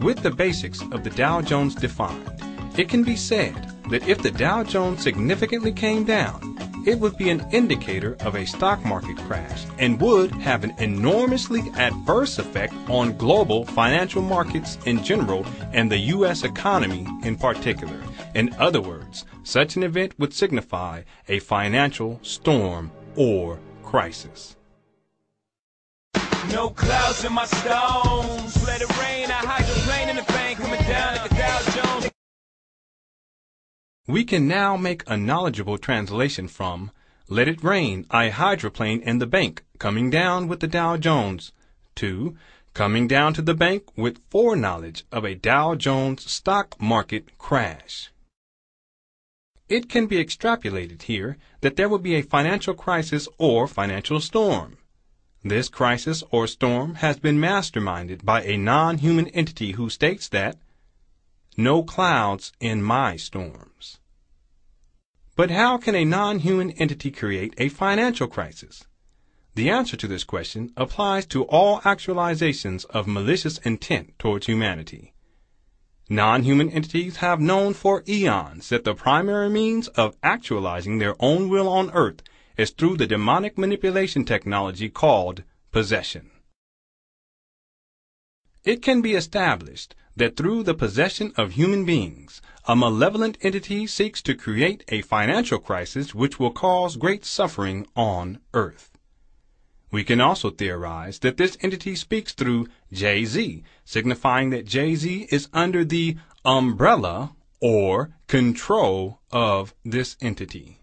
With the basics of the Dow Jones defined, it can be said that if the Dow Jones significantly came down, it would be an indicator of a stock market crash and would have an enormously adverse effect on global financial markets in general and the U.S. economy in particular. In other words, such an event would signify a financial storm or crisis. No clouds in my stones. Let it rain. I hydroplane in the bank coming down like a Dow Jones. We can now make a knowledgeable translation from "Let it rain, I hydroplane in the bank, coming down with the Dow Jones," to "coming down to the bank with foreknowledge of a Dow Jones stock market crash." It can be extrapolated here that there will be a financial crisis or financial storm. This crisis or storm has been masterminded by a non-human entity who states that "no clouds in my storms." But how can a non-human entity create a financial crisis? The answer to this question applies to all actualizations of malicious intent towards humanity. Non-human entities have known for eons that the primary means of actualizing their own will on earth is through the demonic manipulation technology called possession. It can be established that through the possession of human beings, a malevolent entity seeks to create a financial crisis which will cause great suffering on earth. We can also theorize that this entity speaks through Jay-Z, signifying that Jay-Z is under the umbrella or control of this entity.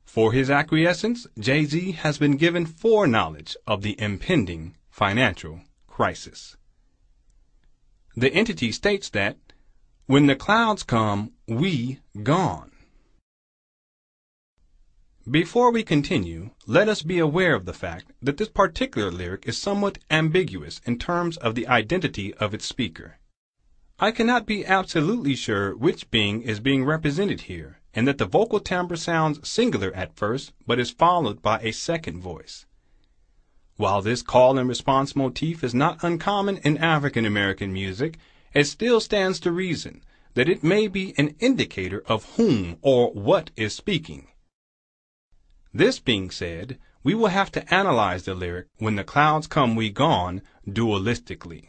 For his acquiescence, Jay-Z has been given foreknowledge of the impending financial crisis. The entity states that, "When the clouds come, we gone." Before we continue, let us be aware of the fact that this particular lyric is somewhat ambiguous in terms of the identity of its speaker. I cannot be absolutely sure which being is being represented here, and that the vocal timbre sounds singular at first, but is followed by a second voice. While this call and response motif is not uncommon in African American music, it still stands to reason that it may be an indicator of whom or what is speaking. This being said, we will have to analyze the lyric "When the clouds come, we gone" dualistically.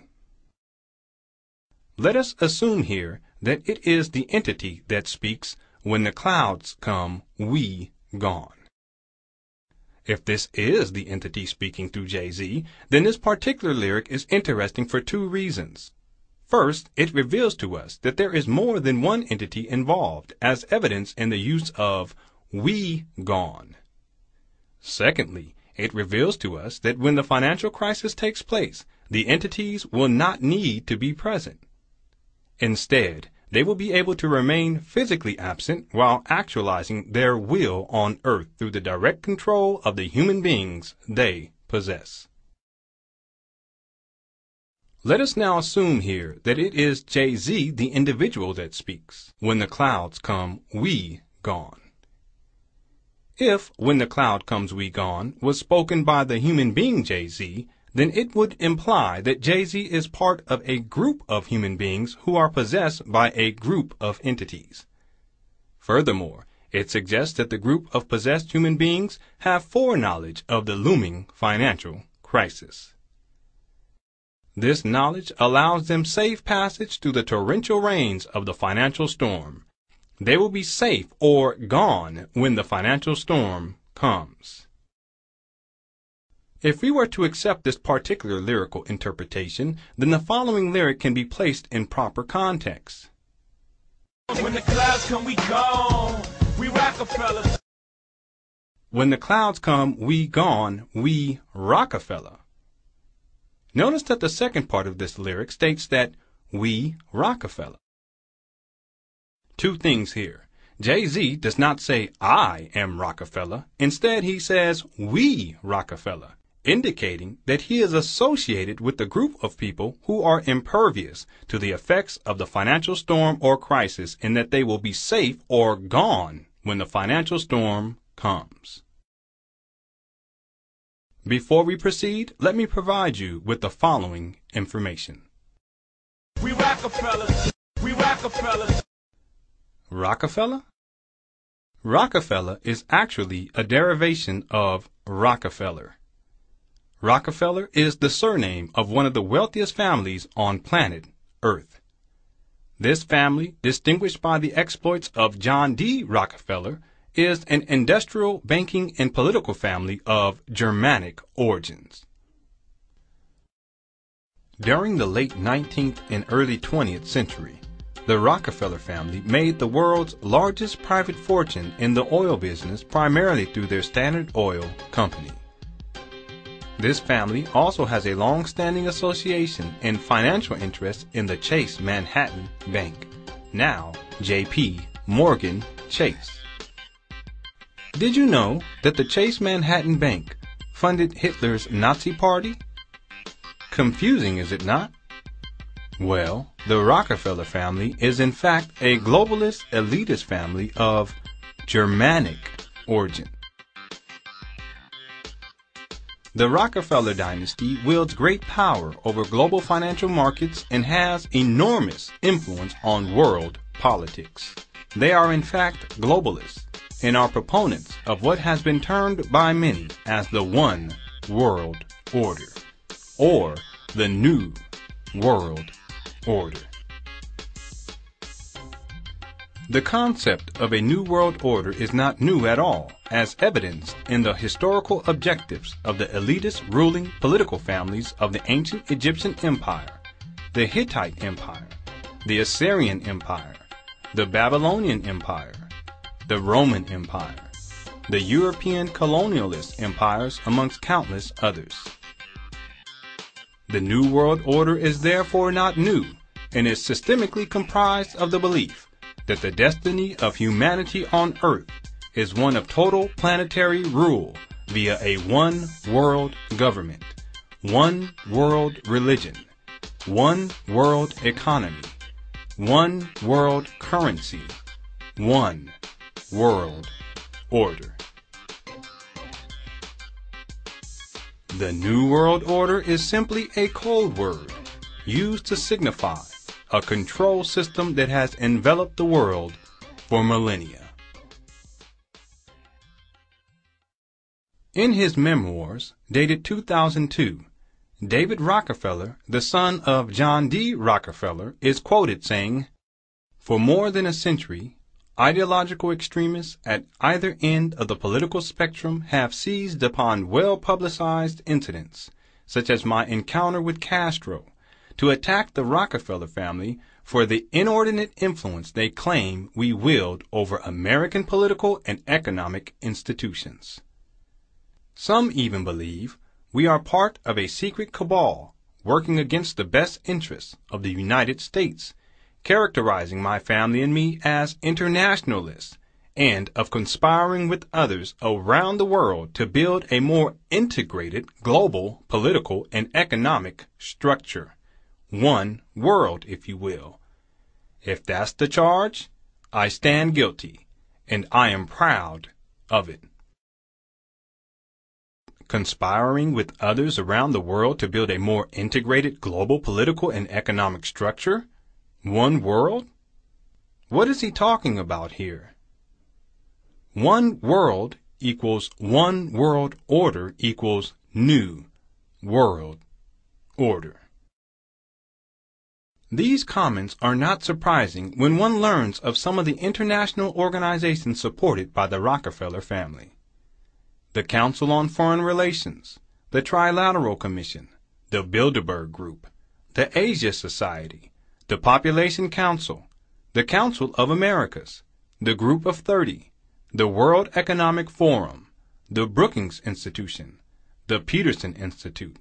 Let us assume here that it is the entity that speaks "When the clouds come, we gone." If this is the entity speaking through Jay-Z, then this particular lyric is interesting for two reasons. First, it reveals to us that there is more than one entity involved, as evidenced in the use of "we gone." Secondly, it reveals to us that when the financial crisis takes place, the entities will not need to be present. Instead, they will be able to remain physically absent while actualizing their will on earth through the direct control of the human beings they possess. Let us now assume here that it is Jay-Z, the individual, that speaks "When the clouds come, we gone." If "When the cloud comes, we gone" was spoken by the human being Jay-Z, then it would imply that Jay-Z is part of a group of human beings who are possessed by a group of entities. Furthermore, it suggests that the group of possessed human beings have foreknowledge of the looming financial crisis. This knowledge allows them safe passage through the torrential rains of the financial storm. They will be safe or gone when the financial storm comes. If we were to accept this particular lyrical interpretation, then the following lyric can be placed in proper context. When the clouds come, we gone. We Rockefeller. When the clouds come, we gone. We Rockefeller. Notice that the second part of this lyric states that "we Rockefeller." Two things here. Jay-Z does not say "I am Rockefeller." Instead, he says "we Rockefeller," indicating that he is associated with the group of people who are impervious to the effects of the financial storm or crisis, and that they will be safe or gone when the financial storm comes. Before we proceed, let me provide you with the following information. Rockefellers. We Rockefellers. Rockefeller? Rockefeller is actually a derivation of Rockefeller. Rockefeller is the surname of one of the wealthiest families on planet Earth. This family, distinguished by the exploits of John D. Rockefeller, is an industrial, banking, and political family of Germanic origins. During the late 19th and early 20th century, the Rockefeller family made the world's largest private fortune in the oil business primarily through their Standard Oil company. This family also has a long-standing association and financial interest in the Chase Manhattan Bank, now J.P. Morgan Chase. Did you know that the Chase Manhattan Bank funded Hitler's Nazi Party? Confusing, is it not? Well, the Rockefeller family is in fact a globalist elitist family of Germanic origin. The Rockefeller dynasty wields great power over global financial markets and has enormous influence on world politics. They are in fact globalists and are proponents of what has been termed by many as the One World Order, or the New World Order. The concept of a New World Order is not new at all, as evidenced in the historical objectives of the elitist ruling political families of the ancient Egyptian Empire, the Hittite Empire, the Assyrian Empire, the Babylonian Empire, the Roman Empire, the European colonialist empires, amongst countless others. The New World Order is therefore not new, and is systemically comprised of the belief that the destiny of humanity on Earth is one of total planetary rule via a one world government, one world religion, one world economy, one world currency, one world order. The New World Order is simply a code word used to signify a control system that has enveloped the world for millennia. In his memoirs, dated 2002, David Rockefeller, the son of John D. Rockefeller, is quoted saying, "For more than a century, ideological extremists at either end of the political spectrum have seized upon well-publicized incidents, such as my encounter with Castro, to attack the Rockefeller family for the inordinate influence they claim we wield over American political and economic institutions. Some even believe we are part of a secret cabal working against the best interests of the United States, characterizing my family and me as internationalists, and of conspiring with others around the world to build a more integrated global political and economic structure. One world, if you will. If that's the charge, I stand guilty, and I am proud of it." Conspiring with others around the world to build a more integrated global political and economic structure? One world? What is he talking about here? One world equals one world order equals new world order. These comments are not surprising when one learns of some of the international organizations supported by the Rockefeller family. The Council on Foreign Relations, the Trilateral Commission, the Bilderberg Group, the Asia Society, the Population Council, the Council of Americas, the Group of 30, the World Economic Forum, the Brookings Institution, the Peterson Institute,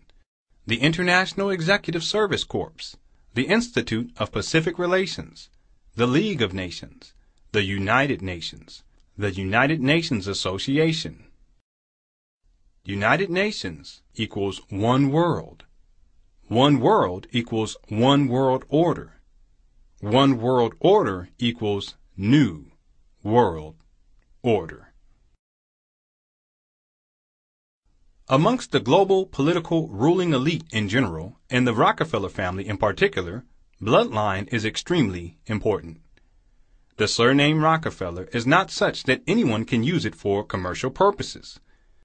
the International Executive Service Corps, the Institute of Pacific Relations, the League of Nations, the United Nations, the United Nations Association. United Nations equals one world. One world equals one world order. One world order equals new world order. Amongst the global political ruling elite in general, and the Rockefeller family in particular, Bloodline is extremely important. The surname Rockefeller is not such that anyone can use it for commercial purposes.